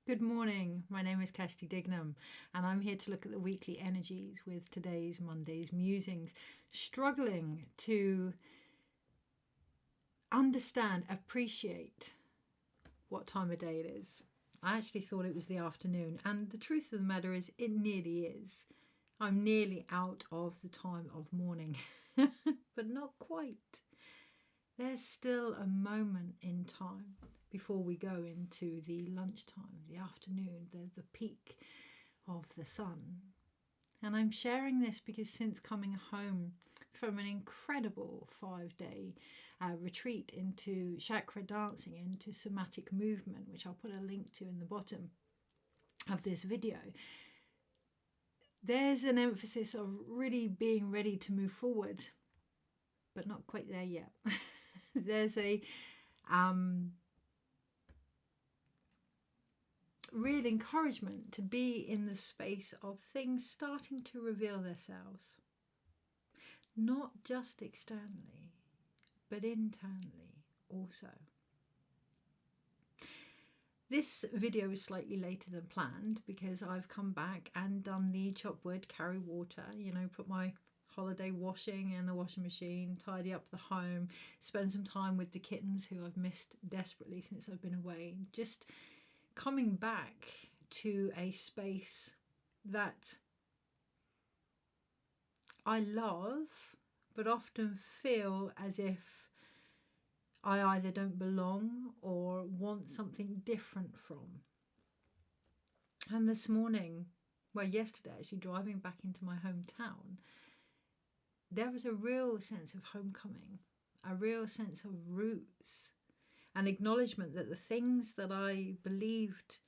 Good morning, my name is Kirsty Dignam and I'm here to look at the weekly energies with today's Monday's musings, struggling to understand, appreciate what time of day it is. I actually thought it was the afternoon, and the truth of the matter is it nearly is. I'm nearly out of the time of morning, but not quite. There's still a moment in time before we go into the lunchtime, the afternoon, the peak of the sun. And I'm sharing this because since coming home from an incredible 5-day retreat into chakra dancing, into somatic movement, which I'll put a link to in the bottom of this video, there's an emphasis of really being ready to move forward, but not quite there yet. There's a real encouragement to be in the space of things starting to reveal themselves, not just externally, but internally also. This video is slightly later than planned because I've come back and done the chop wood, carry water, put my holiday washing in the washing machine, tidy up the home, spend some time with the kittens who I've missed desperately since I've been away. Just coming back to a space that I love, but often feel as if I either don't belong or want something different from. And this morning, yesterday actually, driving back into my hometown, there was a real sense of homecoming, a real sense of roots, an acknowledgement that the things that I believed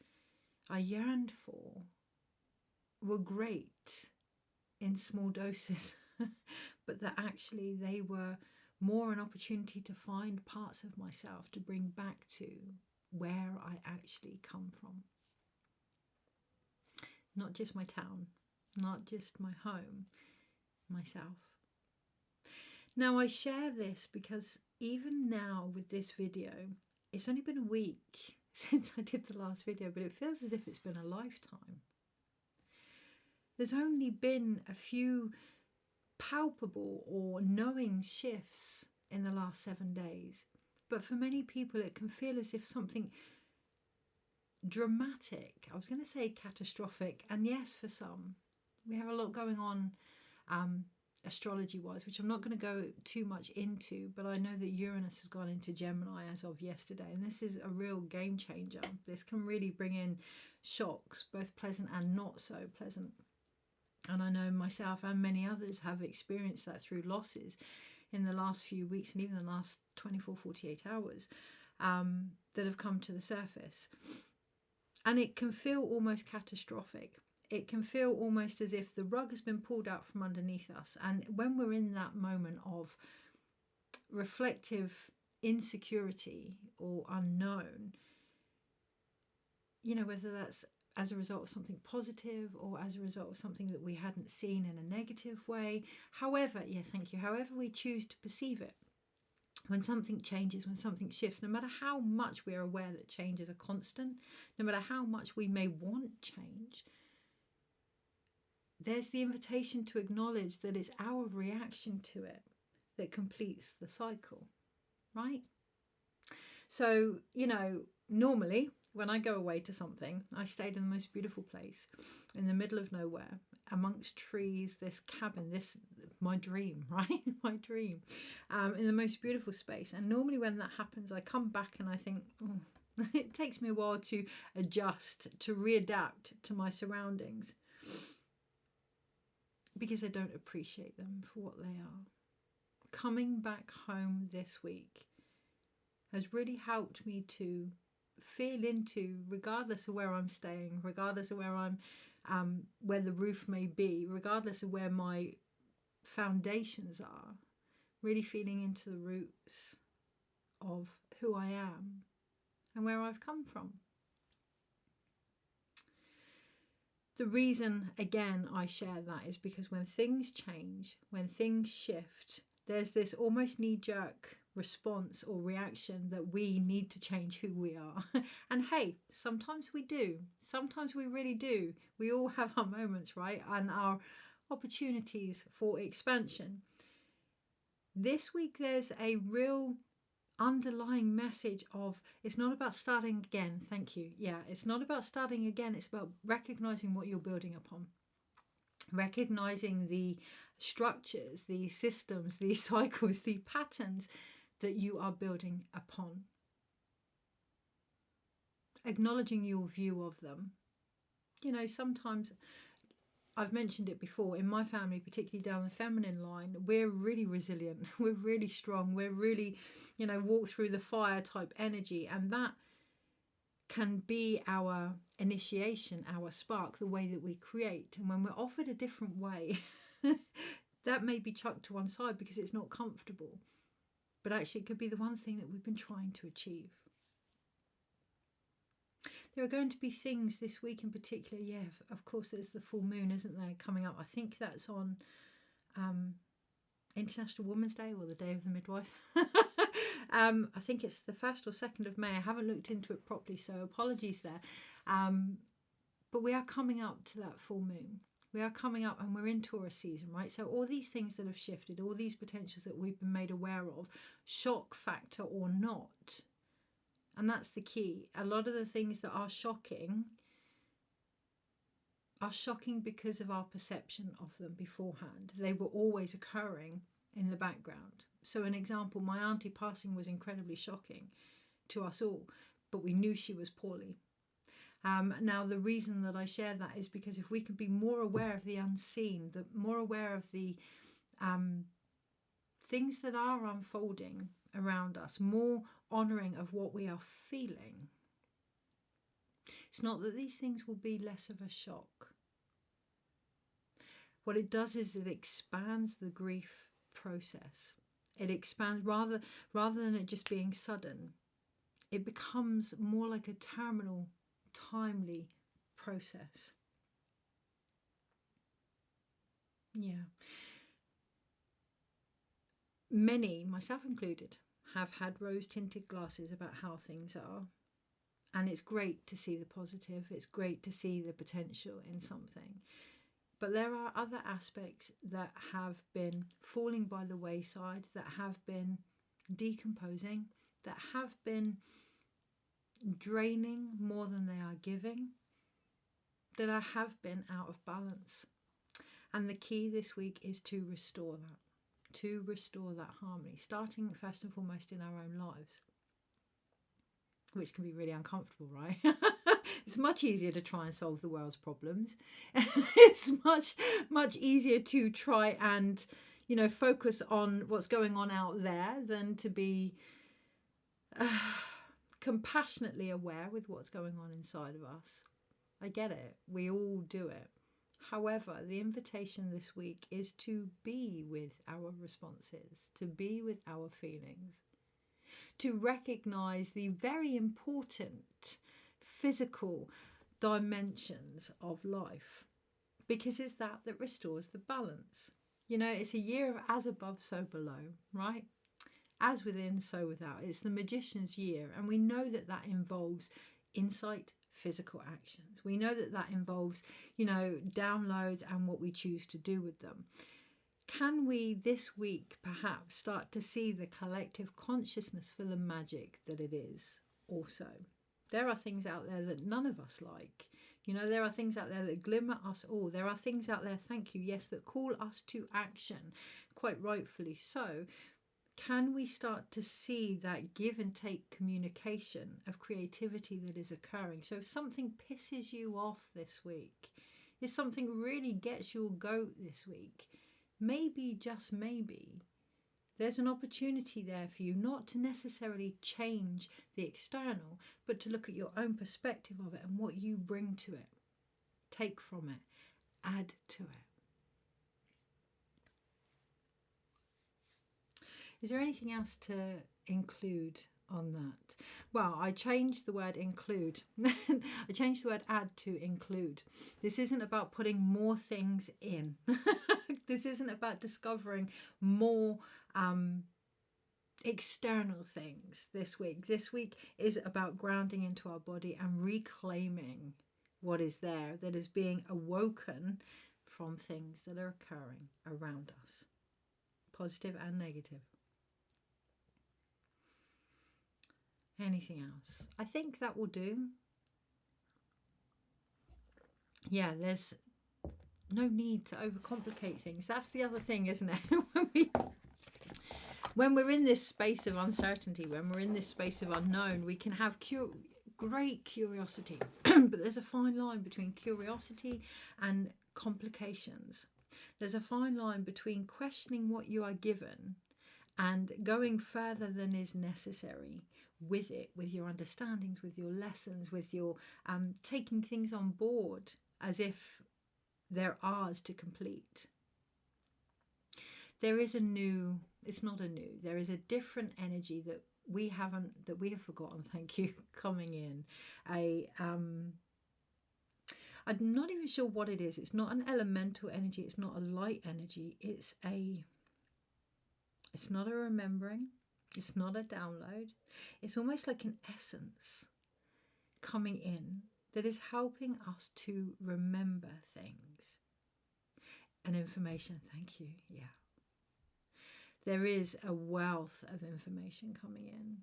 I yearned for were great in small doses, but that actually they were more an opportunity to find parts of myself to bring back to where I actually come from. Not just my town, not just my home, myself. Now I share this because even now with this video, it's only been a week since I did the last video, but it feels as if it's been a lifetime. There's only been a few palpable or knowing shifts in the last 7 days, but for many people it can feel as if something dramatic, I was going to say catastrophic, and yes, for some we have a lot going on astrology wise, which I'm not going to go too much into, but I know that Uranus has gone into Gemini as of yesterday, and this is a real game changer. This can really bring in shocks, both pleasant and not so pleasant. And I know myself and many others have experienced that through losses in the last few weeks and even the last 24, 48 hours that have come to the surface. And it can feel almost catastrophic. It can feel almost as if the rug has been pulled out from underneath us. And when we're in that moment of reflective insecurity or unknown, whether that's as a result of something positive or as a result of something that we hadn't seen in a negative way, however we choose to perceive it, when something changes, when something shifts, no matter how much we're aware that change is a constant, no matter how much we may want change, there's the invitation to acknowledge that it's our reaction to it that completes the cycle, right? So, normally when I go away to something, I stayed in the most beautiful place in the middle of nowhere, amongst trees, this cabin, my dream, right? My dream, in the most beautiful space. And normally when that happens, I come back and I think, oh, it takes me a while to adjust, to readapt to my surroundings, because I don't appreciate them for what they are. Coming back home this week has really helped me to feel into, regardless of where I'm staying, regardless of where I'm, where the roof may be, regardless of where my foundations are, really feeling into the roots of who I am and where I've come from. The reason, again, I share that is because when things change, when things shift, there's this almost knee-jerk response or reaction that we need to change who we are. And hey, sometimes we do. Sometimes we really do. We all have our moments, right? And our opportunities for expansion. This week, there's a real underlying message of it's not about starting again. Thank you. Yeah, it's not about starting again. It's about recognizing what you're building upon, recognizing the structures, the systems, the cycles, the patterns that you are building upon, acknowledging your view of them. You know, sometimes I've mentioned it before, in my family, particularly down the feminine line, we're really resilient, we're really strong, we're really, you know, walk through the fire type energy, and that can be our initiation, our spark, the way that we create. And when we're offered a different way, that may be chucked to one side because it's not comfortable, but actually it could be the one thing that we've been trying to achieve. There are going to be things this week in particular. Yeah, of course, there's the full moon, isn't there, coming up? I think that's on International Women's Day or the Day of the Midwife. I think it's the 1st or 2nd of May. I haven't looked into it properly, so apologies there. But we are coming up to that full moon. We are coming up and we're in Taurus season, right? So all these things that have shifted, all these potentials that we've been made aware of, shock factor or not. And that's the key. A lot of the things that are shocking because of our perception of them beforehand. They were always occurring in the background. So an example, my auntie passing was incredibly shocking to us all, but we knew she was poorly. Now, the reason that I share that is because if we can be more aware of the unseen, more aware of the things that are unfolding around us, more honouring of what we are feeling, it's not that these things will be less of a shock. What it does is it expands the grief process. It expands rather than it just being sudden. It becomes more like a terminal, timely process. Yeah. Many, myself included, have had rose-tinted glasses about how things are. And it's great to see the positive. It's great to see the potential in something. But there are other aspects that have been falling by the wayside, that have been decomposing, that have been draining more than they are giving, that have been out of balance. And the key this week is to restore that harmony, starting first and foremost in our own lives, which can be really uncomfortable, right? It's much easier to try and solve the world's problems. It's much easier to try and, you know, focus on what's going on out there than to be compassionately aware with what's going on inside of us. I get it. We all do it. However, the invitation this week is to be with our responses, to be with our feelings, to recognize the very important physical dimensions of life, because it's that restores the balance. You know, it's a year of as above, so below, right? As within, so without. It's the magician's year, and we know that that involves insight, physical actions. We know that that involves, you know, downloads and what we choose to do with them. Can we this week perhaps start to see the collective consciousness for the magic that it is also? There are things out there that none of us like. You know, there are things out there that glimmer us all. There are things out there, thank you, yes, that call us to action, quite rightfully so. Can we start to see that give and take communication of creativity that is occurring? So if something pisses you off this week, if something really gets your goat this week, maybe, just maybe, there's an opportunity there for you not to necessarily change the external, but to look at your own perspective of it and what you bring to it. Take from it, add to it. Is there anything else to include on that? Well, I changed the word include. I changed the word add to include. This isn't about putting more things in. This isn't about discovering more external things this week. This week is about grounding into our body and reclaiming what is there that is being awoken from things that are occurring around us, positive and negative. Anything else? I think that will do. Yeah, there's no need to overcomplicate things. That's the other thing, isn't it? when we're in this space of uncertainty, when we're in this space of unknown, we can have great curiosity. But there's a fine line between curiosity and complications. There's a fine line between questioning what you are given and going further than is necessary with it, with your understandings, with your lessons, with your taking things on board as if they're ours to complete. There is it's not a new, there is a different energy that we have forgotten, thank you, coming in. I'm not even sure what it is. It's not an elemental energy, it's not a light energy, it's not a remembering, it's not a download. It's almost like an essence coming in that is helping us to remember things and information. Thank you. Yeah. There is a wealth of information coming in,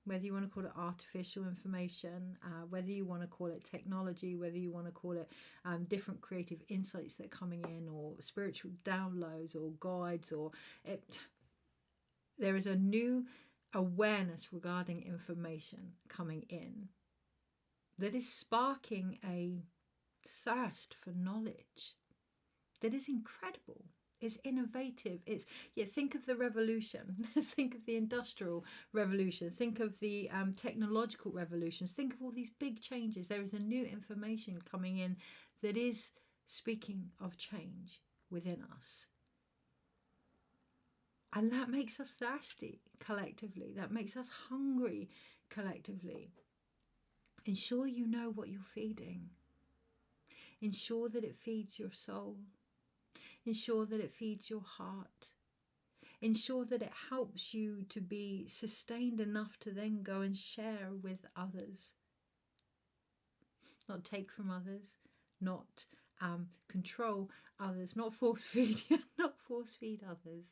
whether you want to call it artificial information, whether you want to call it technology, whether you want to call it different creative insights that are coming in, or spiritual downloads or guides, or there is a new awareness regarding information coming in that is sparking a thirst for knowledge that is incredible. It's innovative. Think of the revolution. Think of the industrial revolution. Think of the technological revolutions. Think of all these big changes. There is a new information coming in that is speaking of change within us. And that makes us thirsty collectively. That makes us hungry collectively. Ensure you know what you're feeding. Ensure that it feeds your soul. Ensure that it feeds your heart. Ensure that it helps you to be sustained enough to then go and share with others. Not take from others, not control others, not force feed, not force feed others.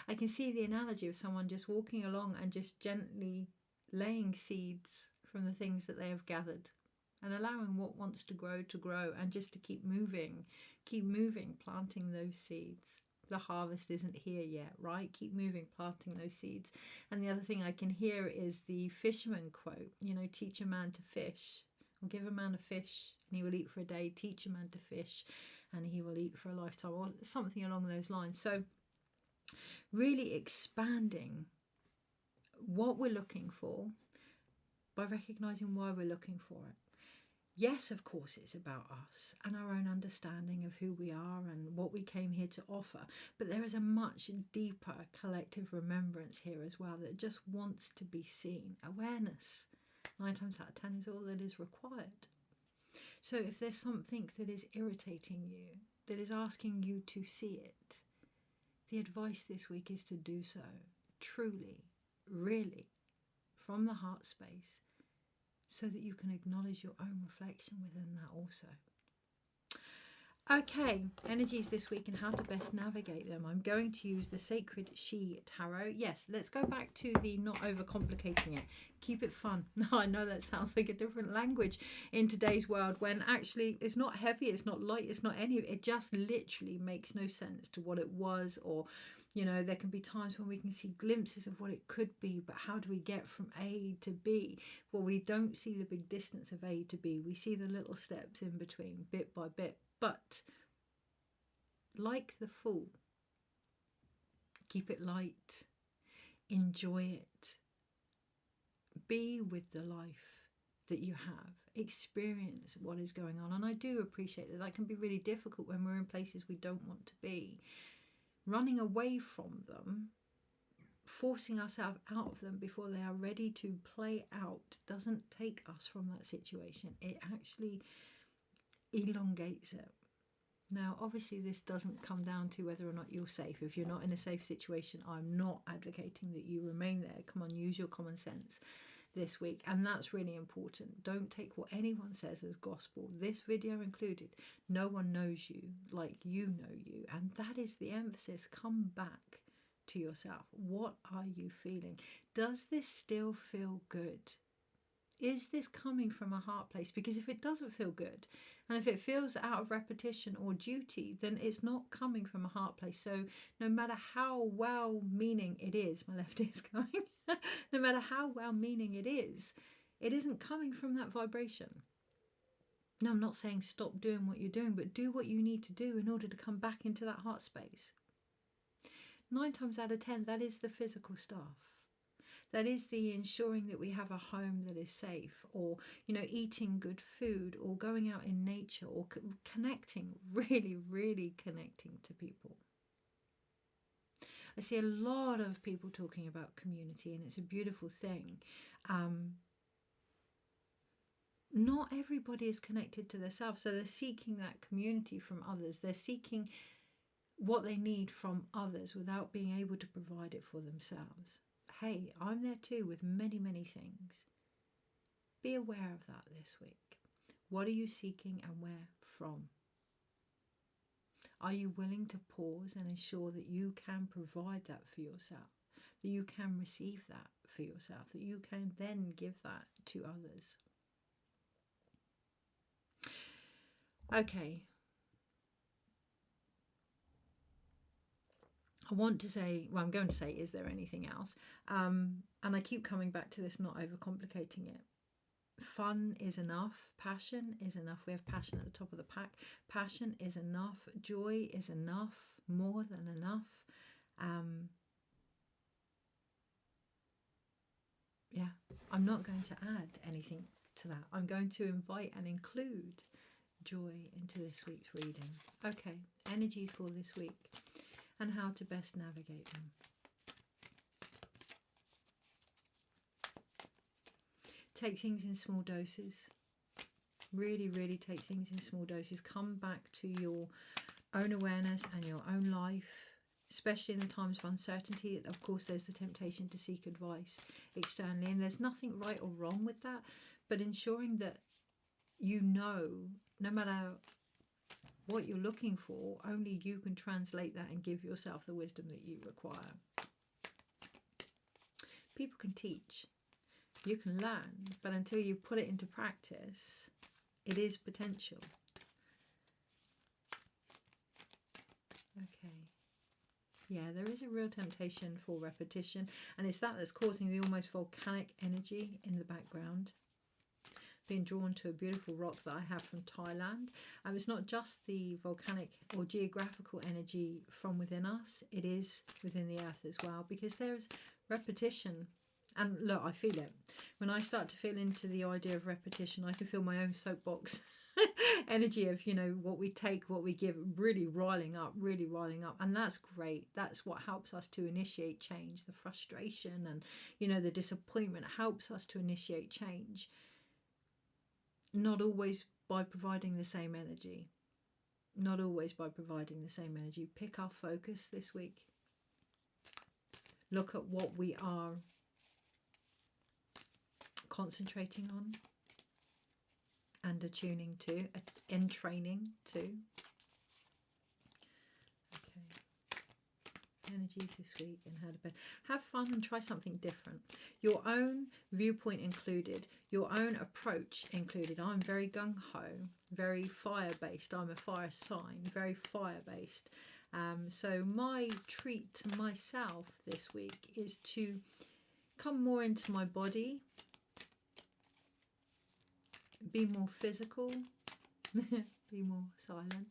I can see the analogy of someone just walking along and just gently laying seeds from the things that they have gathered, and allowing what wants to grow, and just to keep moving, planting those seeds. The harvest isn't here yet, right? Keep moving, planting those seeds. And the other thing I can hear is the fisherman quote, teach a man to fish, or give a man a fish and he will eat for a day. Teach a man to fish and he will eat for a lifetime, or something along those lines. So really expanding what we're looking for by recognizing why we're looking for it. Yes, of course, it's about us and our own understanding of who we are and what we came here to offer. But there is a much deeper collective remembrance here as well that just wants to be seen. Awareness, 9 times out of 10, is all that is required. So if there's something that is irritating you, that is asking you to see it, the advice this week is to do so truly, really, from the heart space, so that you can acknowledge your own reflection within that also. Okay, energies this week and how to best navigate them. I'm going to use the Sacred She Tarot. Yes, let's go back to the not overcomplicating it. Keep it fun. I know that sounds like a different language in today's world, when actually it's not heavy, it's not light, it's not any of it. It just literally makes no sense to what it was, or there can be times when we can see glimpses of what it could be, but how do we get from A to B? Well, we don't see the big distance of A to B. We see the little steps in between, bit by bit. But like the Fool, keep it light, enjoy it, be with the life that you have, experience what is going on. And I do appreciate that can be really difficult when we're in places we don't want to be. Running away from them, forcing ourselves out of them before they are ready to play out, doesn't take us from that situation. It actually elongates it. Now, obviously, this doesn't come down to whether or not you're safe. If you're not in a safe situation, I'm not advocating that you remain there. Come on, use your common sense this week. And that's really important. Don't take what anyone says as gospel, this video included. No one knows you like you know you. And that is the emphasis. Come back to yourself. What are you feeling? Does this still feel good? Is this coming from a heart place? Because if it doesn't feel good, and if it feels out of repetition or duty, then it's not coming from a heart place. So no matter how well meaning it is, my left ear's going, no matter how well meaning it isn't coming from that vibration. Now, I'm not saying stop doing what you're doing, but do what you need to do in order to come back into that heart space. 9 times out of 10, that is the physical stuff. That is the ensuring that we have a home that is safe, or, you know, eating good food, or going out in nature, or connecting, really, really connecting to people. I see a lot of people talking about community, and it's a beautiful thing. Not everybody is connected to themselves, so they're seeking that community from others. They're seeking what they need from others without being able to provide it for themselves. Hey, I'm there too with many, many things. Be aware of that this week. What are you seeking and where from? Are you willing to pause and ensure that you can provide that for yourself, that you can receive that for yourself, that you can then give that to others? Okay. I want to say, well, I'm going to say, is there anything else? And I keep coming back to this, not overcomplicating it. Fun is enough. Passion is enough. We have passion at the top of the pack. Passion is enough. Joy is enough. More than enough. Yeah, I'm not going to add anything to that. I'm going to invite and include joy into this week's reading. Okay, energies for this week and how to best navigate them. Take things in small doses. Really, really take things in small doses. Come back to your own awareness and your own life, especially in the times of uncertainty. Of course, there's the temptation to seek advice externally, and there's nothing right or wrong with that, but ensuring that you know, no matter what you're looking for, only you can translate that and give yourself the wisdom that you require. People can teach, you can learn, but until you put it into practice, it is potential. Okay. Yeah, there is a real temptation for repetition, and it's that that's causing the almost volcanic energy in the background. Being drawn to a beautiful rock that I have from Thailand. It's not just the volcanic or geographical energy from within us, it is within the earth as well, because there's repetition. And look, I feel it. When I start to feel into the idea of repetition, I can feel my own soapbox energy of, you know, what we take, what we give, really riling up. And that's great. That's what helps us to initiate change. The frustration and, you know, the disappointment helps us to initiate change. Not always by providing the same energy. Not always by providing the same energy. Pick our focus this week. Look at what we are concentrating on and attuning to, entraining to. Okay. Energies this week and how to best have fun and try something different. Your own viewpoint included, your own approach included. I'm very gung-ho, very fire-based. I'm a fire sign, very fire-based. So my treat to myself this week is to come more into my body, be more physical, be more silent,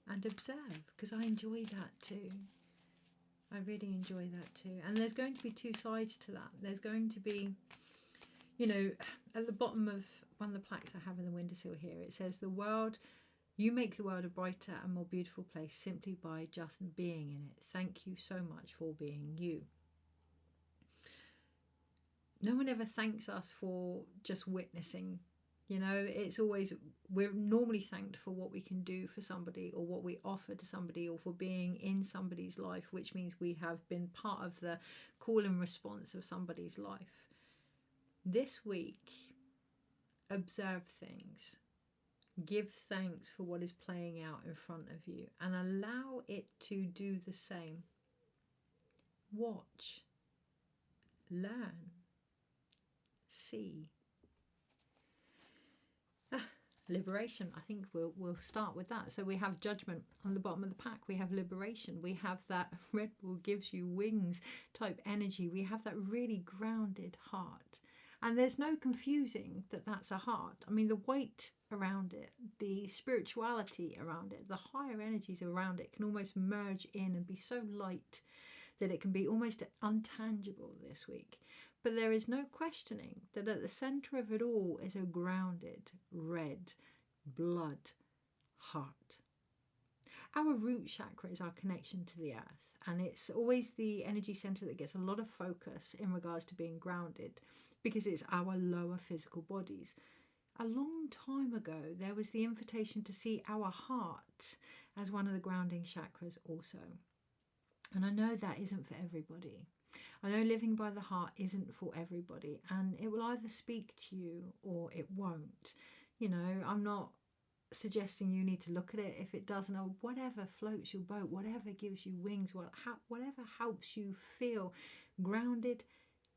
and observe, because I enjoy that too. I really enjoy that too. And there's going to be two sides to that. There's going to be, you know, at the bottom of one of the plaques I have in the windowsill here, it says, the world, you make the world a brighter and more beautiful place simply by just being in it. Thank you so much for being you. No one ever thanks us for just witnessing, You know, it's always, we're normally thanked for what we can do for somebody or what we offer to somebody or for being in somebody's life, which means we have been part of the call and response of somebody's life. This week, observe things. Give thanks for what is playing out in front of you and allow it to do the same. Watch, learn, see. Liberation. I think we'll start with that. So we have judgment on the bottom of the pack. We have liberation. We have that Red Bull gives you wings type energy. We have that really grounded heart. And there's no confusing that that's a heart. I mean, the weight around it, the spirituality around it, the higher energies around it can almost merge in and be so light that it can be almost untangible this week. But there is no questioning that at the center of it all is a grounded red blood heart. Our root chakra is our connection to the earth, and it's always the energy center that gets a lot of focus in regards to being grounded because it's our lower physical bodies. A long time ago, there was the invitation to see our heart as one of the grounding chakras also. And I know that isn't for everybody. I know living by the heart isn't for everybody, and it will either speak to you or it won't. You know, I'm not suggesting you need to look at it if it doesn't, or whatever floats your boat, whatever gives you wings, whatever helps you feel grounded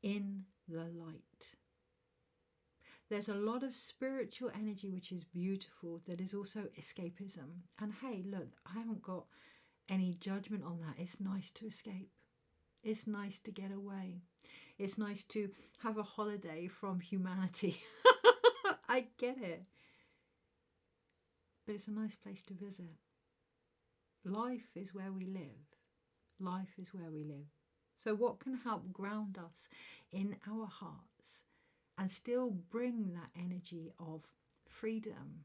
in the light. There's a lot of spiritual energy which is beautiful that is also escapism. And hey, look, I haven't got any judgment on that. It's nice to escape. It's nice to get away. It's nice to have a holiday from humanity. I get it. But it's a nice place to visit. Life is where we live. Life is where we live. So what can help ground us in our hearts and still bring that energy of freedom,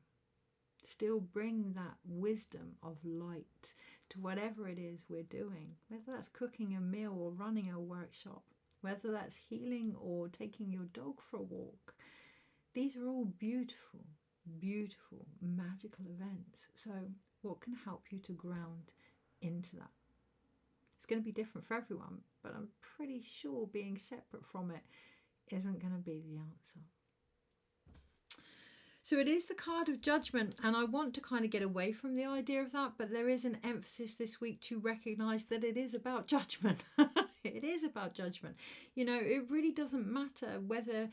still bring that wisdom of light to whatever it is we're doing, whether that's cooking a meal or running a workshop, whether that's healing or taking your dog for a walk. These are all beautiful, beautiful, magical events. So what can help you to ground into that? It's going to be different for everyone, but I'm pretty sure being separate from it isn't going to be the answer. So it is the card of judgment, and I want to kind of get away from the idea of that, but there is an emphasis this week to recognize that it is about judgment. It is about judgment. You know, it really doesn't matter whether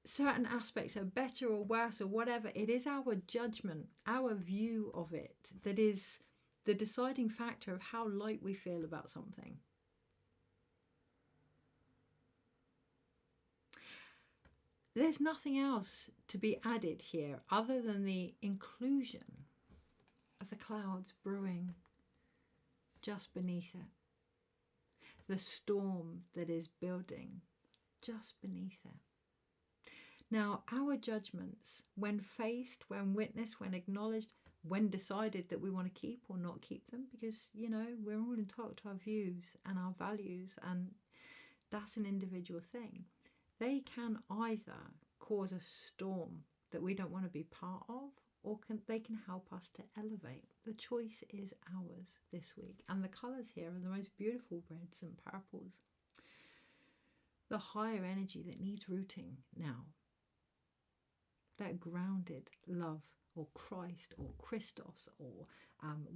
certain aspects are better or worse or whatever. It is our judgment, our view of it, that is the deciding factor of how light we feel about something. There's nothing else to be added here other than the inclusion of the clouds brewing just beneath it, the storm that is building just beneath it. Now, our judgments, when faced, when witnessed, when acknowledged, when decided that we want to keep or not keep them, because, you know, we're all entitled to our views and our values, and that's an individual thing. They can either cause a storm that we don't want to be part of, or they can help us to elevate. The choice is ours this week. And the colours here are the most beautiful reds and purples. The higher energy that needs rooting now. That grounded love, or Christ, or Christos, or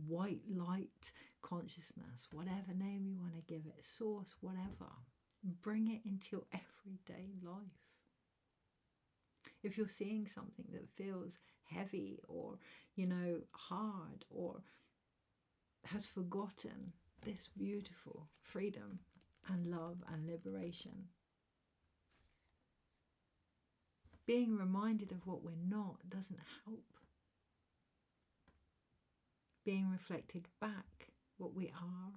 white light consciousness, whatever name you want to give it, source, whatever. Bring it into your everyday life. If you're seeing something that feels heavy or, you know, hard or has forgotten this beautiful freedom and love and liberation, being reminded of what we're not doesn't help. Being reflected back what we are,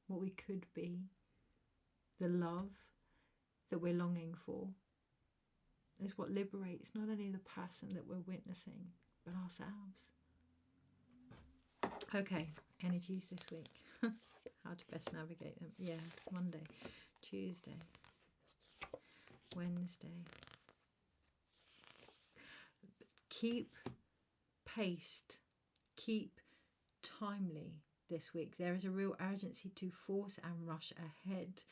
what we could be, the love that we're longing for, is what liberates not only the person that we're witnessing, but ourselves. Okay, energies this week. How to best navigate them. Yeah, Monday, Tuesday, Wednesday, Keep paced, keep timely this week. There is a real urgency to force and rush ahead.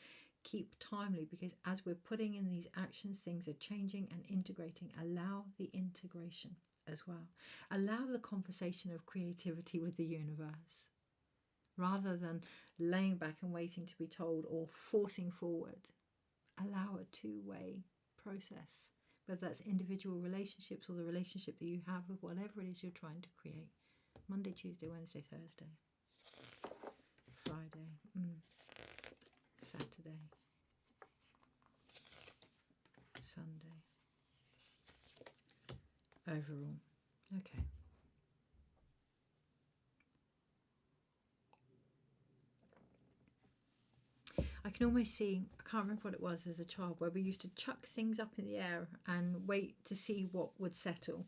Keep timely, because as we're putting in these actions, things are changing and integrating. Allow the integration as well. Allow the conversation of creativity with the universe, rather than laying back and waiting to be told or forcing forward. Allow a two-way process, whether that's individual relationships or the relationship that you have with whatever it is you're trying to create. Monday, Tuesday, Wednesday, Thursday, Friday, Saturday, Sunday, overall. Okay. I can almost see, I can't remember what it was as a child, where we used to chuck things up in the air and wait to see what would settle.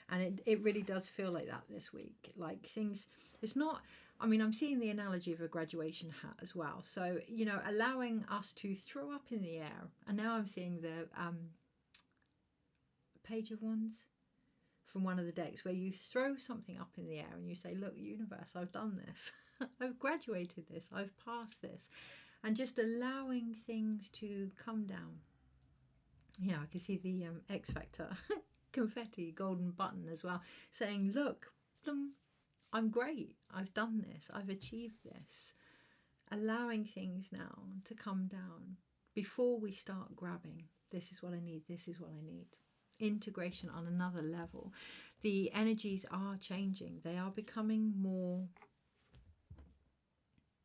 And it really does feel like that this week. Like things, it's not, I mean, I'm seeing the analogy of a graduation hat as well. So, you know, allowing us to throw up in the air. And now I'm seeing the Page of Wands from one of the decks, where you throw something up in the air and you say, look, universe, I've done this. I've graduated this. I've passed this. And just allowing things to come down. You know, I can see the X Factor confetti golden button as well, saying, look, I'm great. I've done this. I've achieved this. Allowing things now to come down before we start grabbing. This is what I need. This is what I need. Integration on another level. The energies are changing. They are becoming more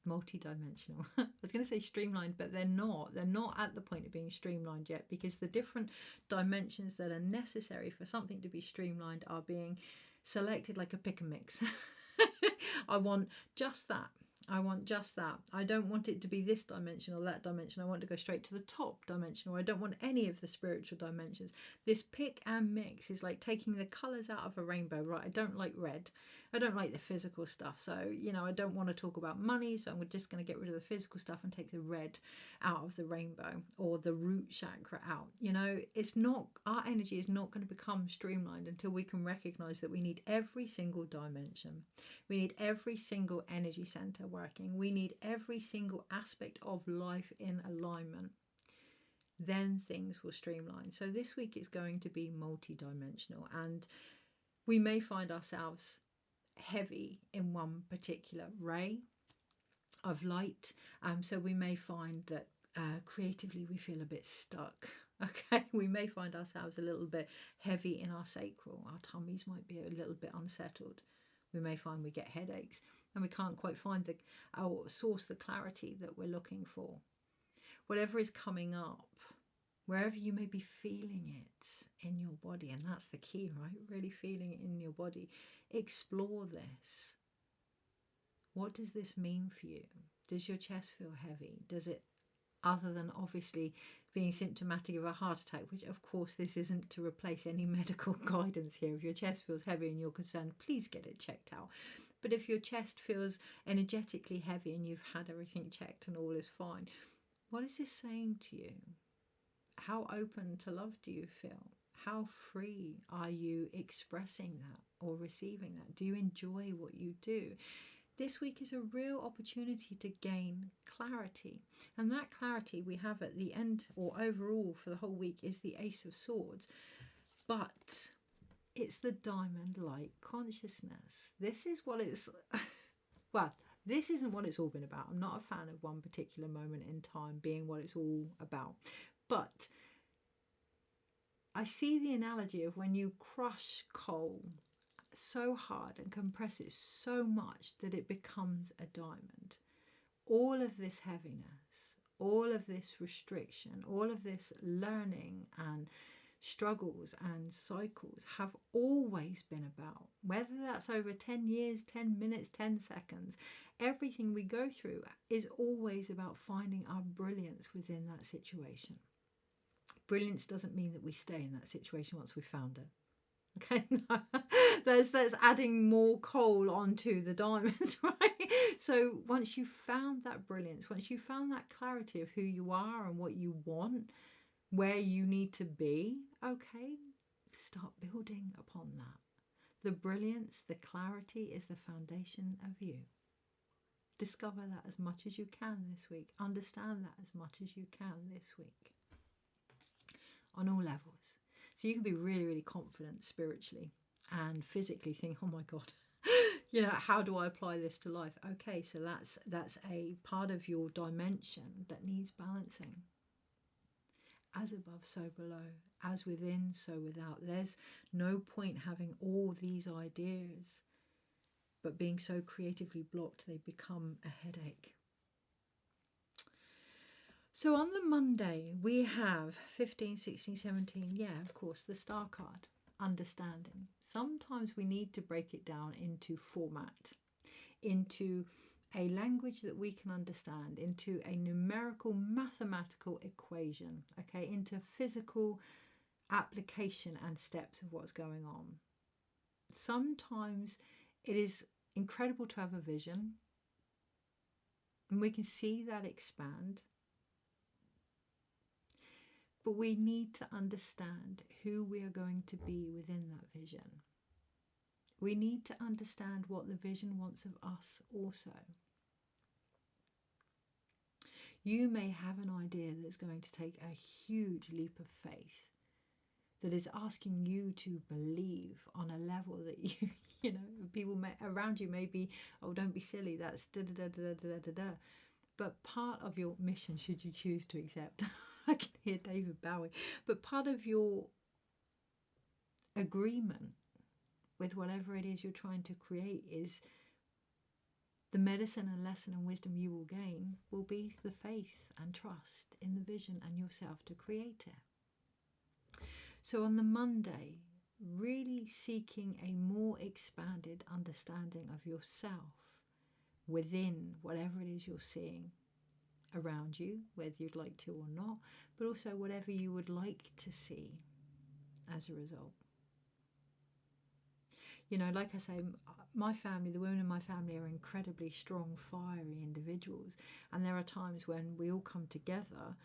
multi-dimensional. I was going to say streamlined, but they're not. They're not at the point of being streamlined yet, because the different dimensions that are necessary for something to be streamlined are being selected like a pick and mix. I want just that. I want just that. I don't want it to be this dimension or that dimension. I want to go straight to the top dimension, or I don't want any of the spiritual dimensions. This pick and mix is like taking the colours out of a rainbow, right? I don't like red. I don't like the physical stuff. So, you know, I don't want to talk about money. So I'm just going to get rid of the physical stuff and take the red out of the rainbow, or the root chakra out. You know, it's not, our energy is not going to become streamlined until we can recognize that we need every single dimension. We need every single energy center working. We need every single aspect of life in alignment. Then things will streamline. So this week it's going to be multi-dimensional, and we may find ourselves heavy in one particular ray of light. So we may find that creatively we feel a bit stuck. Okay, we may find ourselves a little bit heavy in our sacral. Our tummies might be a little bit unsettled. We may find we get headaches and we can't quite find or source the clarity that we're looking for. Whatever is coming up, wherever you may be feeling it in your body, and that's the key, right? Really feeling it in your body. Explore this. What does this mean for you? Does your chest feel heavy? Does it, other than obviously being symptomatic of a heart attack, which of course this isn't to replace any medical guidance here. If your chest feels heavy and you're concerned, please get it checked out. But if your chest feels energetically heavy and you've had everything checked and all is fine, what is this saying to you? How open to love do you feel? How free are you expressing that or receiving that? Do you enjoy what you do? This week is a real opportunity to gain clarity. And that clarity we have at the end, or overall for the whole week, is the Ace of Swords. But it's the diamond light consciousness. This is what it's, well, this isn't what it's all been about. I'm not a fan of one particular moment in time being what it's all about. But I see the analogy of when you crush coal so hard and compress it so much that it becomes a diamond. All of this heaviness, all of this restriction, all of this learning and struggles and cycles have always been about, whether that's over 10 years, 10 minutes, 10 seconds, everything we go through is always about finding our brilliance within that situation. Brilliance doesn't mean that we stay in that situation once we've found it. Okay, that's adding more coal onto the diamonds, right? So once you found that brilliance, once you found that clarity of who you are and what you want, where you need to be, okay, start building upon that. The brilliance, the clarity is the foundation of you. Discover that as much as you can this week. Understand that as much as you can this week. On all levels. So you can be really, really confident spiritually and physically think, oh my God, you know, how do I apply this to life? Okay, so that's a part of your dimension that needs balancing. As above, so below. As within, so without. There's no point having all these ideas, but being so creatively blocked they become a headache. So on the Monday, we have 15, 16, 17. Yeah, of course, the star card. Understanding. Sometimes we need to break it down into format, into a language that we can understand, into a numerical mathematical equation, okay, into physical application and steps of what's going on. Sometimes it is incredible to have a vision and we can see that expand, but we need to understand who we are going to be within that vision. We need to understand what the vision wants of us also. You may have an idea that's going to take a huge leap of faith, that is asking you to believe on a level that you know, people around you may be, oh, don't be silly, that's da da da da da da da. But part of your mission, should you choose to accept, I can hear David bowing, but part of your agreement with whatever it is you're trying to create is the medicine and lesson and wisdom you will gain will be the faith and trust in the vision and yourself to create it. So on the Monday, really seeking a more expanded understanding of yourself within whatever it is you're seeing around you, whether you'd like to or not, but also whatever you would like to see as a result. You know, like I say, my family, the women in my family are incredibly strong, fiery individuals. And there are times when we all come together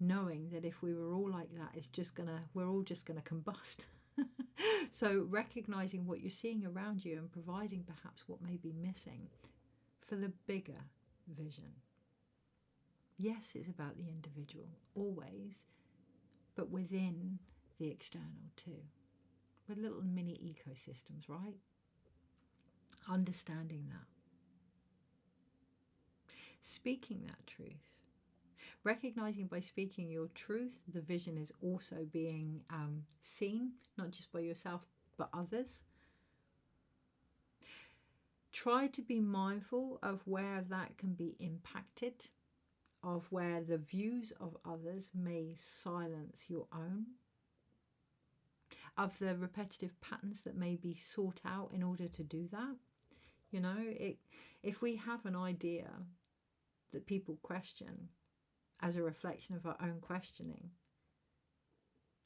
knowing that if we were all like that, we're all just gonna combust. So recognizing what you're seeing around you and providing perhaps what may be missing for the bigger vision. Yes, it's about the individual, always, but within the external too. With little mini ecosystems, right? Understanding that. Speaking that truth. Recognizing by speaking your truth, the vision is also being seen, not just by yourself, but others. Try to be mindful of where that can be impacted, of where the views of others may silence your own, of the repetitive patterns that may be sought out in order to do that. You know, if we have an idea that people question as a reflection of our own questioning,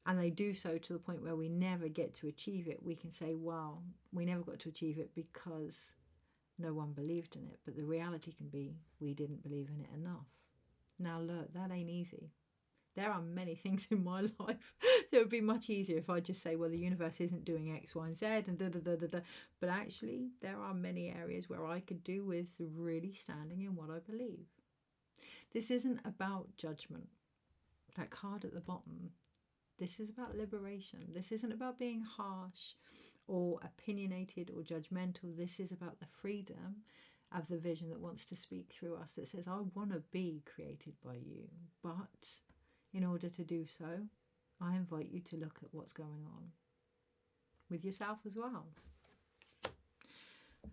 and they do so to the point where we never get to achieve it, we can say, well, we never got to achieve it because no one believed in it. But the reality can be we didn't believe in it enough. Now look, that ain't easy. There are many things in my life that would be much easier if I just say, well, the universe isn't doing X, Y, and Z and da da da da da. But actually, there are many areas where I could do with really standing in what I believe. This isn't about judgment. That card at the bottom, this is about liberation. This isn't about being harsh or opinionated or judgmental. This is about the freedom of the vision that wants to speak through us, that says, I want to be created by you, but in order to do so, I invite you to look at what's going on with yourself as well.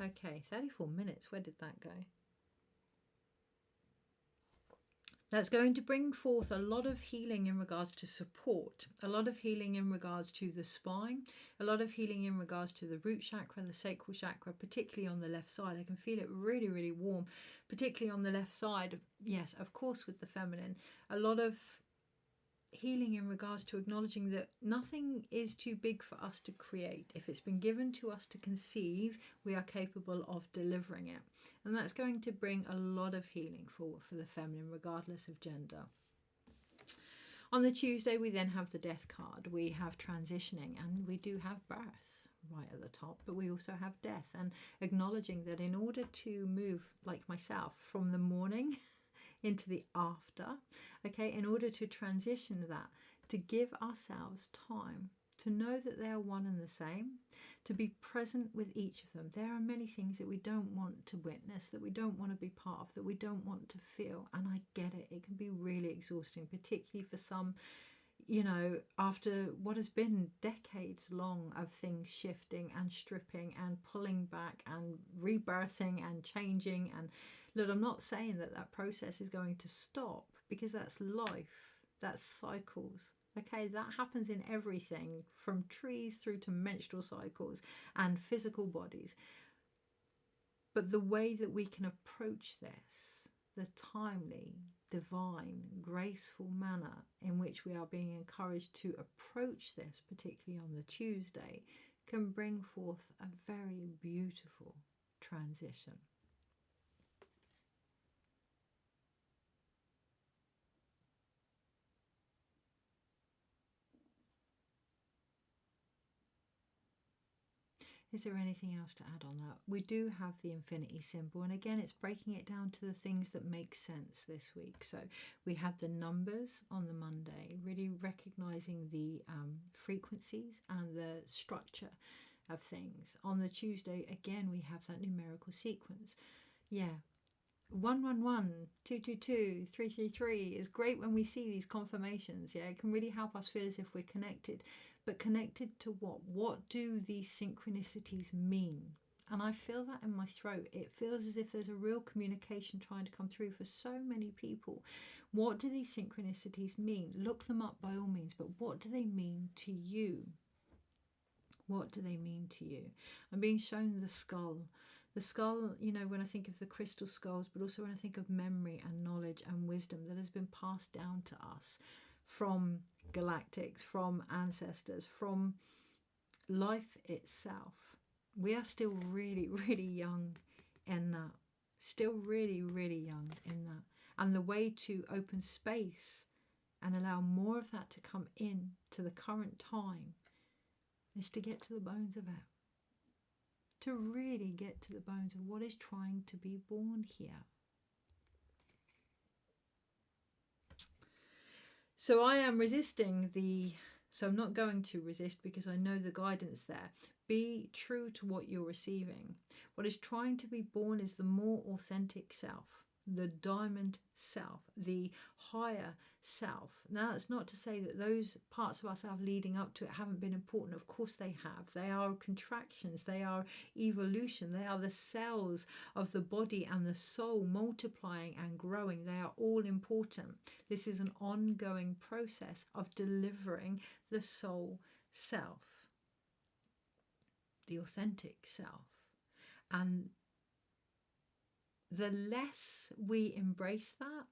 Okay, 34 minutes. Where did that go? That's going to bring forth a lot of healing in regards to support, a lot of healing in regards to the spine, a lot of healing in regards to the root chakra, the sacral chakra, particularly on the left side. I can feel it really, really warm, particularly on the left side. Yes, of course, with the feminine. A lot of healing in regards to acknowledging that nothing is too big for us to create. If it's been given to us to conceive, we are capable of delivering it. And that's going to bring a lot of healing for the feminine, regardless of gender. On the Tuesday, we then have the death card. We have transitioning, and we do have birth right at the top, but we also have death, and acknowledging that in order to move, like myself, from the morning into the after, okay, in order to transition that, to give ourselves time to know that they are one and the same, to be present with each of them. There are many things that we don't want to witness, that we don't want to be part of, that we don't want to feel, and I get it. It can be really exhausting, particularly for some, you know, after what has been decades long of things shifting and stripping and pulling back and rebirthing and changing. And look, I'm not saying that that process is going to stop, because that's life, that's cycles. Okay, that happens in everything from trees through to menstrual cycles and physical bodies. But the way that we can approach this, the timely, divine, graceful manner in which we are being encouraged to approach this, particularly on the Tuesday, can bring forth a very beautiful transition. Is there anything else to add on that? We do have the infinity symbol, and again, it's breaking it down to the things that make sense this week. So we had the numbers on the Monday, really recognizing the frequencies and the structure of things. On the Tuesday, again, we have that numerical sequence. Yeah, 111, 222, 333 is great when we see these confirmations. Yeah, it can really help us feel as if we're connected. But connected to what? What do these synchronicities mean? And I feel that in my throat. It feels as if there's a real communication trying to come through for so many people. What do these synchronicities mean? Look them up by all means, but what do they mean to you? What do they mean to you? I'm being shown the skull. The skull, you know, when I think of the crystal skulls, but also when I think of memory and knowledge and wisdom that has been passed down to us from galactics, from ancestors, from life itself. We are still really, really young in that. Still really, really young in that. And the way to open space and allow more of that to come in to the current time is to get to the bones of it. To really get to the bones of what is trying to be born here. So I am resisting so I'm not going to resist, because I know the guidance there. Be true to what you're receiving. What is trying to be born is the more authentic self, the diamond self, the higher self. Now, that's not to say that those parts of ourselves leading up to it haven't been important. Of course they have. They are contractions, they are evolution, they are the cells of the body and the soul multiplying and growing. They are all important. This is an ongoing process of delivering the soul self, the authentic self. And the less we embrace that,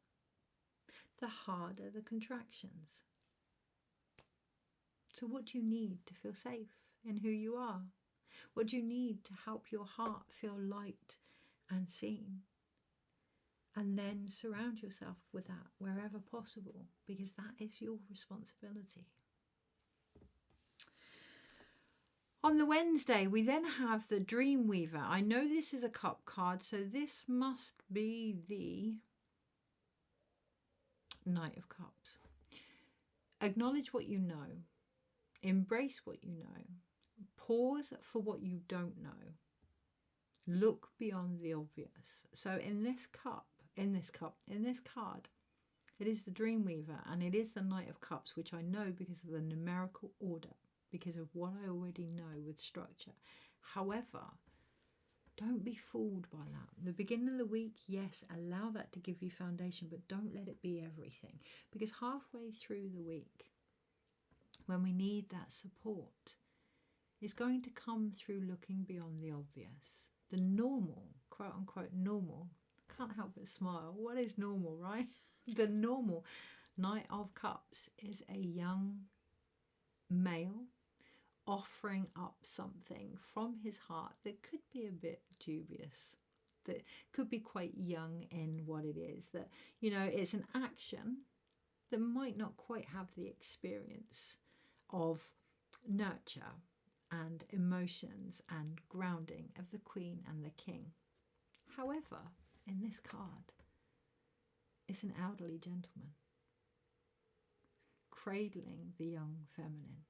the harder the contractions. So what do you need to feel safe in who you are? What do you need to help your heart feel light and seen? And then surround yourself with that wherever possible, because that is your responsibility. On the Wednesday, we then have the Dreamweaver. I know this is a cup card, so this must be the Knight of Cups. Acknowledge what you know. Embrace what you know. Pause for what you don't know. Look beyond the obvious. So in this card, it is the Dreamweaver, and it is the Knight of Cups, which I know because of the numerical order, because of what I already know with structure. However, don't be fooled by that. The beginning of the week, yes, allow that to give you foundation, but don't let it be everything. Because halfway through the week, when we need that support, it's going to come through looking beyond the obvious. The normal, quote unquote normal, can't help but smile. What is normal, right? The normal Knight of Cups is a young male offering up something from his heart that could be a bit dubious, that could be quite young in what it is, that, you know, it's an action that might not quite have the experience of nurture and emotions and grounding of the Queen and the King. However, in this card, it's an elderly gentleman cradling the young feminine.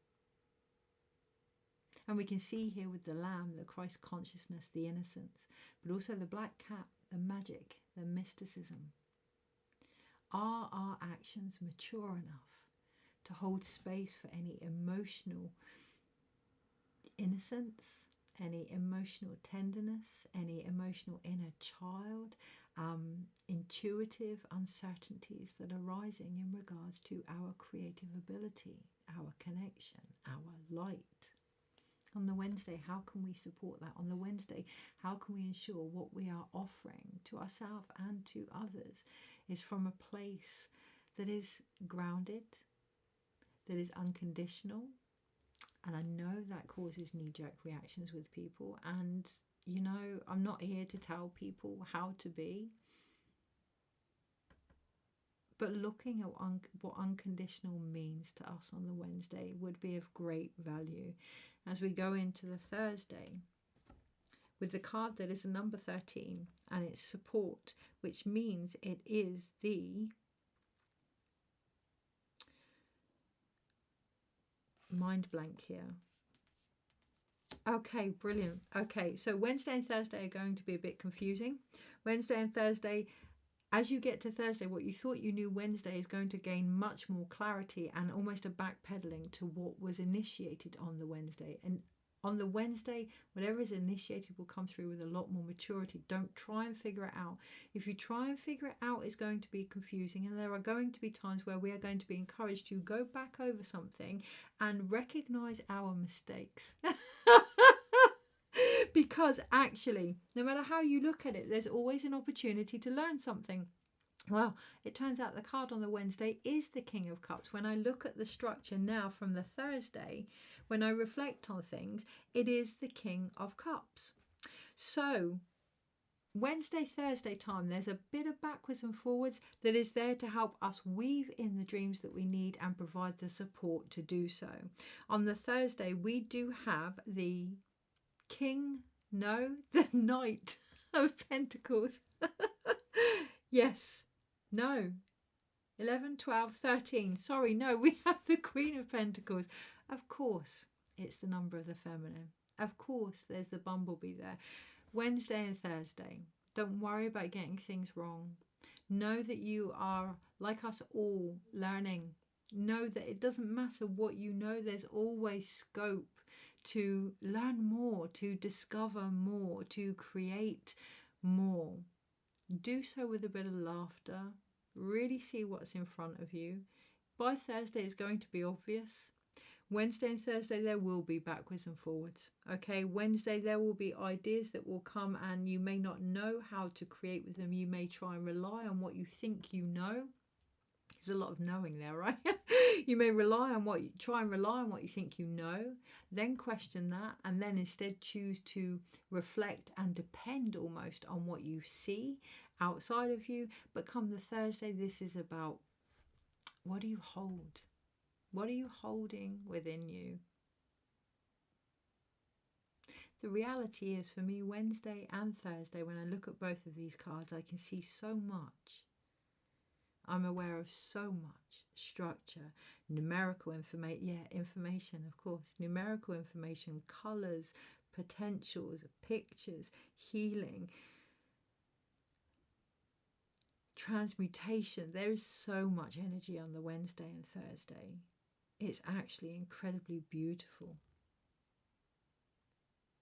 And we can see here with the lamb, the Christ consciousness, the innocence, but also the black cat, the magic, the mysticism. Are our actions mature enough to hold space for any emotional innocence, any emotional tenderness, any emotional inner child, intuitive uncertainties that are rising in regards to our creative ability, our connection, our light? On the Wednesday, how can we support that? On the Wednesday, how can we ensure what we are offering to ourselves and to others is from a place that is grounded, that is unconditional? And I know that causes knee-jerk reactions with people. And, you know, I'm not here to tell people how to be. But looking at what unconditional means to us on the Wednesday would be of great value as we go into the Thursday with the card that is a number 13 and it's support, which means it is the mind blank here. Okay, brilliant. Okay, so Wednesday and Thursday are going to be a bit confusing. Wednesday and Thursday, as you get to Thursday, what you thought you knew Wednesday is going to gain much more clarity and almost a backpedaling to what was initiated on the Wednesday. And on the Wednesday, whatever is initiated will come through with a lot more maturity. Don't try and figure it out. If you try and figure it out, it's going to be confusing. And there are going to be times where we are going to be encouraged to go back over something and recognize our mistakes. Because actually, no matter how you look at it, there's always an opportunity to learn something. Well, it turns out the card on the Wednesday is the King of Cups. When I look at the structure now from the Thursday, when I reflect on things, it is the King of Cups. So Wednesday, Thursday time, there's a bit of backwards and forwards that is there to help us weave in the dreams that we need and provide the support to do so. On the Thursday, we do have the the Knight of Pentacles. Yes, no, 11, 12, 13. Sorry, no, we have the Queen of Pentacles. Of course, it's the number of the feminine. Of course, there's the bumblebee there. Wednesday and Thursday. Don't worry about getting things wrong. Know that you are, like us all, learning. Know that it doesn't matter what you know, there's always scope to learn more, to discover more, to create more. Do so with a bit of laughter. Really see what's in front of you. By Thursday, it's going to be obvious. Wednesday and Thursday, there will be backwards and forwards. Okay, Wednesday, there will be ideas that will come and you may not know how to create with them. You may try and rely on what you think you know. There's a lot of knowing there, right? You may try and rely on what you think you know, then question that, and then instead choose to reflect and depend almost on what you see outside of you. But come the Thursday, this is about, what do you hold? What are you holding within you? The reality is, for me, Wednesday and Thursday, when I look at both of these cards, I can see so much. I'm aware of so much structure, numerical information, of course, numerical information, colours, potentials, pictures, healing, transmutation. There is so much energy on the Wednesday and Thursday. It's actually incredibly beautiful.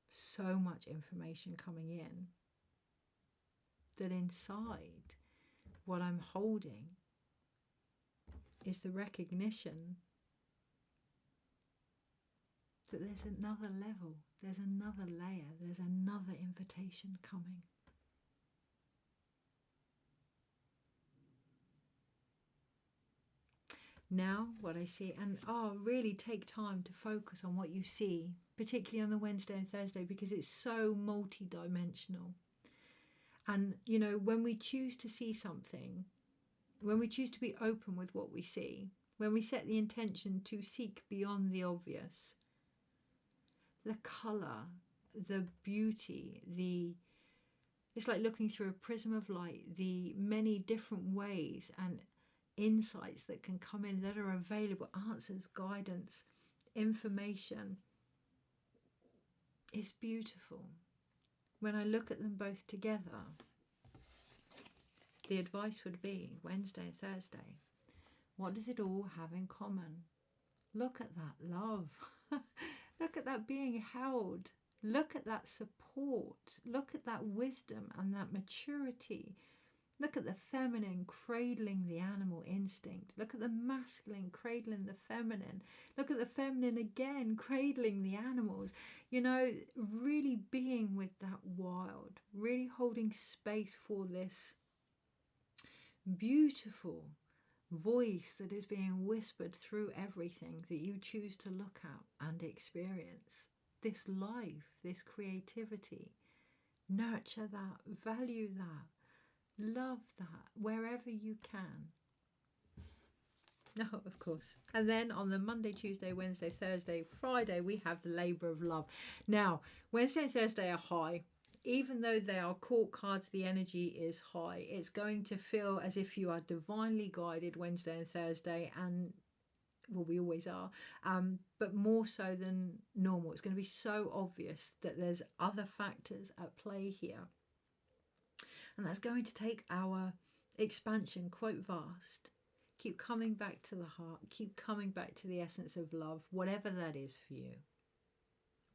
So much information coming in that inside what I'm holding is the recognition that there's another level, there's another layer, there's another invitation coming. Now what I see, and really take time to focus on what you see, particularly on the Wednesday and Thursday, because it's so multi-dimensional. And you know, when we choose to see something, when we choose to be open with what we see, when we set the intention to seek beyond the obvious, the colour, the beauty, it's like looking through a prism of light, the many different ways and insights that can come in that are available, answers, guidance, information. It's beautiful. When I look at them both together, the advice would be Wednesday and Thursday. What does it all have in common? Look at that love. Look at that being held. Look at that support. Look at that wisdom and that maturity. Look at the feminine cradling the animal instinct. Look at the masculine cradling the feminine. Look at the feminine again cradling the animals. You know, really being with that wild, really holding space for this beautiful voice that is being whispered through everything that you choose to look at and experience. This life, this creativity. Nurture that, value that, love that wherever you can. No, of course. And then on the Monday, Tuesday, Wednesday, Thursday, Friday, we have the labour of love. Now, Wednesday and Thursday are high. Even though they are court cards, the energy is high. It's going to feel as if you are divinely guided Wednesday and Thursday, and well, we always are, but more so than normal. It's going to be so obvious that there's other factors at play here. And that's going to take our expansion quite vast. Keep coming back to the heart. Keep coming back to the essence of love, whatever that is for you.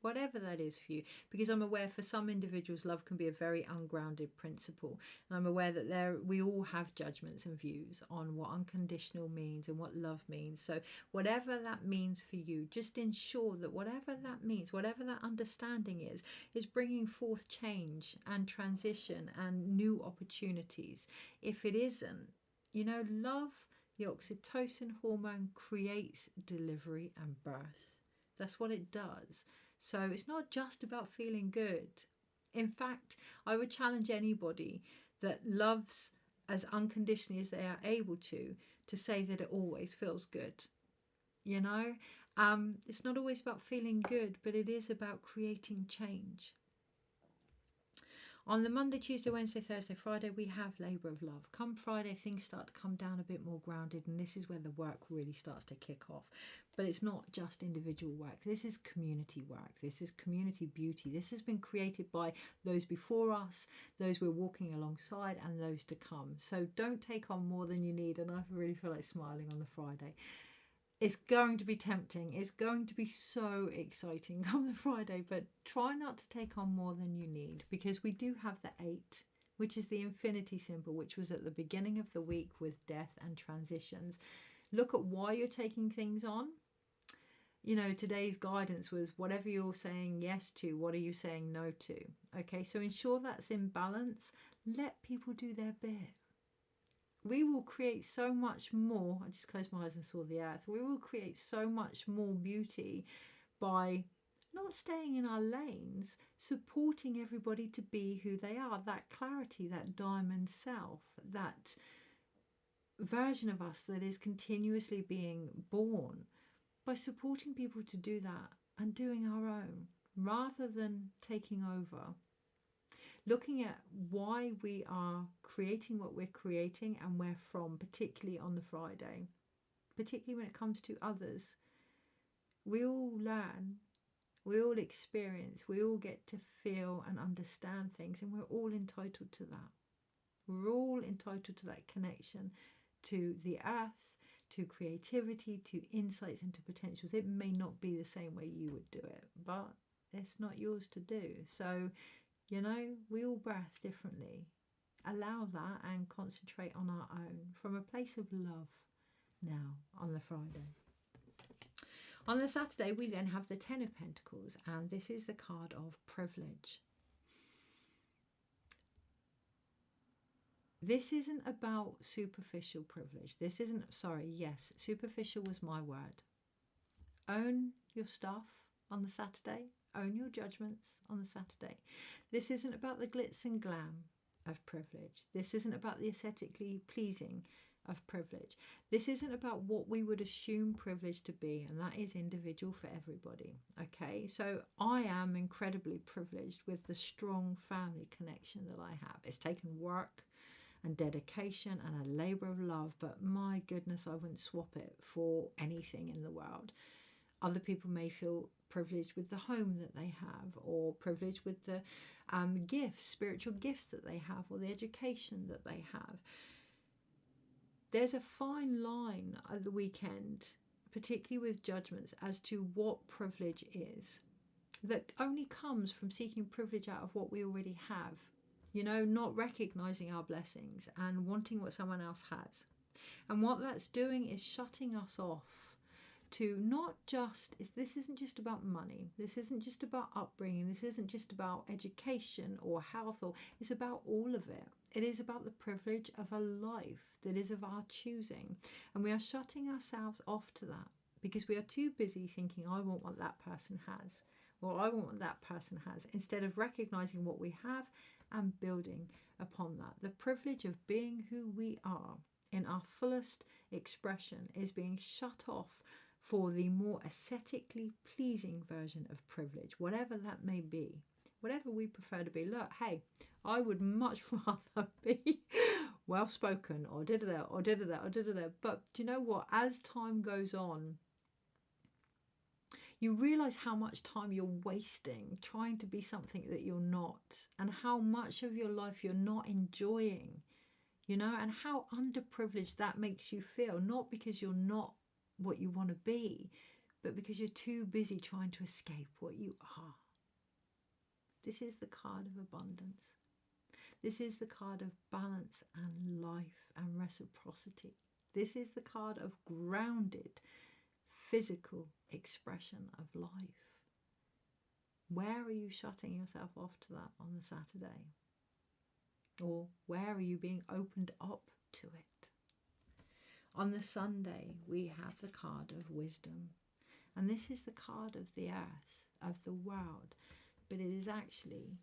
Whatever that is for you, because I'm aware for some individuals love can be a very ungrounded principle, and I'm aware that we all have judgments and views on what unconditional means and what love means. So whatever that means for you, just ensure that whatever that means, whatever that understanding is bringing forth change and transition and new opportunities. If it isn't, you know, love, the oxytocin hormone, creates delivery and birth. That's what it does. So it's not just about feeling good. In fact, I would challenge anybody that loves as unconditionally as they are able to say that it always feels good. You know, it's not always about feeling good, but it is about creating change. On the Monday, Tuesday, Wednesday, Thursday, Friday, we have labour of love. Come Friday, things start to come down a bit more grounded, and this is where the work really starts to kick off. But it's not just individual work. This is community work. This is community beauty. This has been created by those before us, those we're walking alongside, and those to come. So don't take on more than you need, and I really feel like smiling on the Friday. It's going to be tempting. It's going to be so exciting come the Friday, but try not to take on more than you need, because we do have the 8, which is the infinity symbol, which was at the beginning of the week with death and transitions. Look at why you're taking things on. You know, today's guidance was whatever you're saying yes to, what are you saying no to? Okay, so ensure that's in balance. Let people do their bit. We will create so much more. I just closed my eyes and saw the earth. We will create so much more beauty by not staying in our lanes, supporting everybody to be who they are, that clarity, that diamond self, that version of us that is continuously being born, by supporting people to do that and doing our own rather than taking over. Looking at why we are creating what we're creating and where from, particularly on the Friday, particularly when it comes to others. We all learn, we all experience, we all get to feel and understand things, and we're all entitled to that. We're all entitled to that connection to the earth, to creativity, to insights, and to potentials. It may not be the same way you would do it, but it's not yours to do. So, you know, we all breath differently. Allow that and concentrate on our own from a place of love now on the Friday. On the Saturday, we then have the 10 of Pentacles, and this is the card of privilege. This isn't about superficial privilege. This isn't, sorry, yes, superficial was my word. Own your stuff on the Saturday. Own your judgments on the Saturday. This isn't about the glitz and glam of privilege. This isn't about the aesthetically pleasing of privilege. This isn't about what we would assume privilege to be, and that is individual for everybody. Okay, so I am incredibly privileged with the strong family connection that I have. It's taken work and dedication and a labor of love, but my goodness, I wouldn't swap it for anything in the world. Other people may feel privileged with the home that they have, or privileged with the gifts, spiritual gifts that they have, or the education that they have. There's a fine line at the weekend, particularly with judgments, as to what privilege is, that only comes from seeking privilege out of what we already have. You know, not recognizing our blessings and wanting what someone else has. And what that's doing is shutting us off to not just, this isn't just about money, this isn't just about upbringing, this isn't just about education or health, or it's about all of it. It is about the privilege of a life that is of our choosing. And we are shutting ourselves off to that because we are too busy thinking, I want what that person has, or I want what that person has, instead of recognizing what we have and building upon that. The privilege of being who we are in our fullest expression is being shut off for the more aesthetically pleasing version of privilege, whatever that may be, whatever we prefer to be. Look, hey, I would much rather be well spoken or da-da-da or da-da-da or da-da-da. But do you know what? As time goes on, you realize how much time you're wasting trying to be something that you're not, and how much of your life you're not enjoying, you know, and how underprivileged that makes you feel, not because you're not what you want to be, but because you're too busy trying to escape what you are. This is the card of abundance. This is the card of balance and life and reciprocity. This is the card of grounded physical expression of life. Where are you shutting yourself off to that on the Saturday? Or where are you being opened up to it? On the Sunday, we have the card of wisdom. And this is the card of the earth, of the world. But it is actually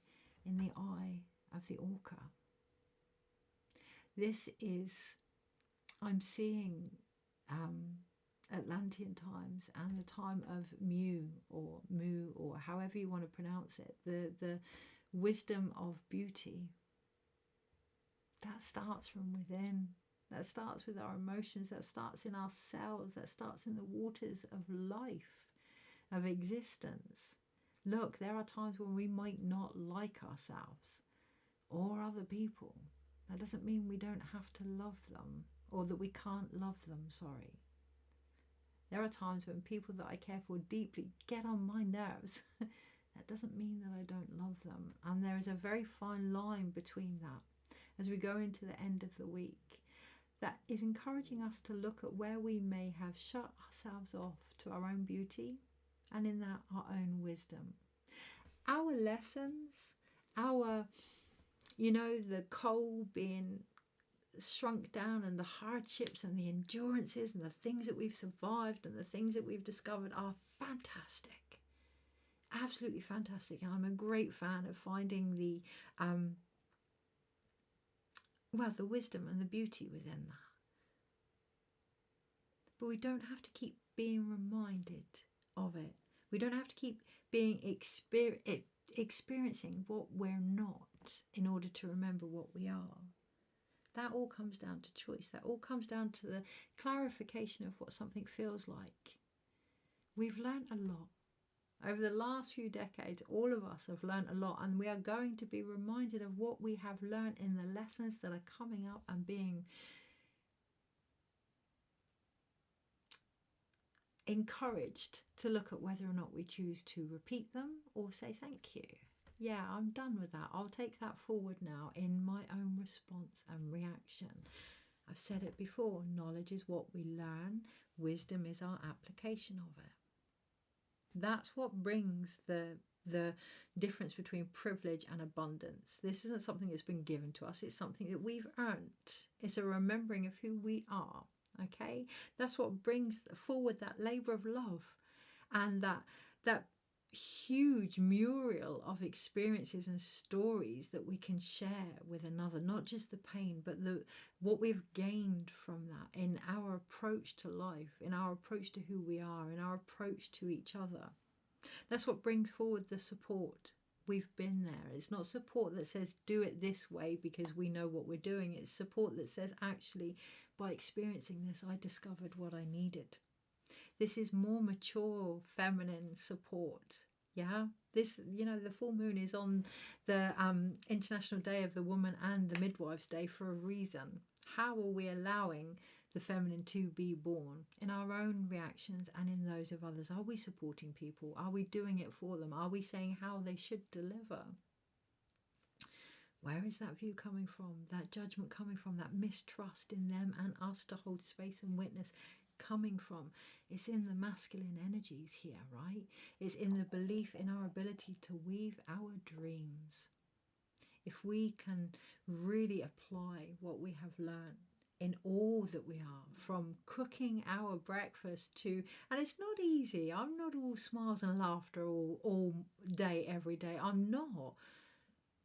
in the eye of the orca. This is, I'm seeing Atlantean times and the time of Mu, or however you want to pronounce it. The wisdom of beauty. That starts from within. That starts with our emotions, that starts in our cells, that starts in the waters of life, of existence. Look, there are times when we might not like ourselves or other people. That doesn't mean we don't have to love them, or that we can't love them, sorry. There are times when people that I care for deeply get on my nerves. That doesn't mean that I don't love them. And there is a very fine line between that as we go into the end of the week. That is encouraging us to look at where we may have shut ourselves off to our own beauty, and in that our own wisdom. Our lessons, the coal being shrunk down, and the hardships and the endurances and the things that we've survived and the things that we've discovered are fantastic. Absolutely fantastic. And I'm a great fan of finding the wisdom and the beauty within that. But we don't have to keep being reminded of it. We don't have to keep being experiencing what we're not in order to remember what we are. That all comes down to choice. That all comes down to the clarification of what something feels like. We've learned a lot. Over the last few decades, all of us have learned a lot, and we are going to be reminded of what we have learned in the lessons that are coming up and being encouraged to look at whether or not we choose to repeat them or say thank you. Yeah, I'm done with that. I'll take that forward now in my own response and reaction. I've said it before, knowledge is what we learn, wisdom is our application of it. That's what brings the difference between privilege and abundance. This isn't something that's been given to us, it's something that we've earned. It's a remembering of who we are. Okay, that's what brings forward that labor of love, and that huge mural of experiences and stories that we can share with another, not just the pain, but what we've gained from that in our approach to life, in our approach to who we are, in our approach to each other. That's what brings forward the support. We've been there. It's not support that says do it this way because we know what we're doing. It's support that says actually by experiencing this I discovered what I needed. This is more mature feminine support. Yeah, this, the full moon is on the International Day of the Woman and the Midwife's Day for a reason. How are we allowing the feminine to be born in our own reactions and in those of others? Are we supporting people? Are we doing it for them? Are we saying how they should deliver? Where is that view coming from? That judgment coming from? That mistrust in them and us to hold space and witness coming from? It's in the masculine energies here, right? It's in the belief in our ability to weave our dreams. If we can really apply what we have learned in all that we are, from cooking our breakfast to, and it's not easy. I'm not all smiles and laughter all day, every day. I'm not.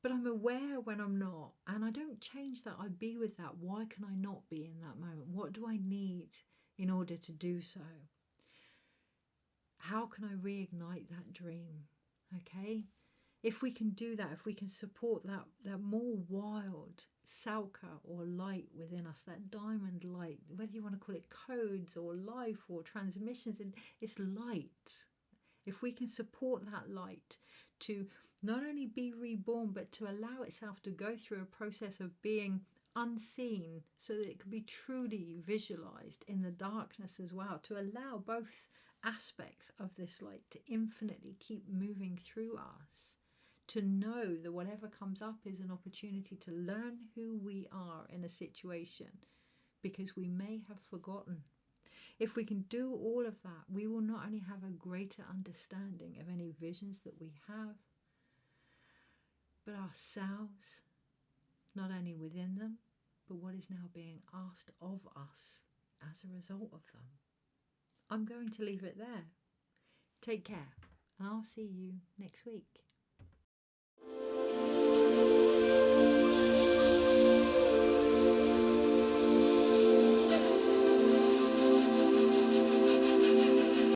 But I'm aware when I'm not, and I don't change that. I be with that. Why can I not be in that moment? What do I need in order to do so? How can I reignite that dream? Okay? If we can do that, if we can support that more wild Salka or light within us, that diamond light, whether you want to call it codes or life or transmissions, it's light. If we can support that light to not only be reborn, but to allow itself to go through a process of being unseen so that it can be truly visualized in the darkness as well, to allow both aspects of this light to infinitely keep moving through us, to know that whatever comes up is an opportunity to learn who we are in a situation because we may have forgotten. If we can do all of that, we will not only have a greater understanding of any visions that we have, but ourselves, not only within them, but what is now being asked of us as a result of them. I'm going to leave it there. Take care, and I'll see you next week.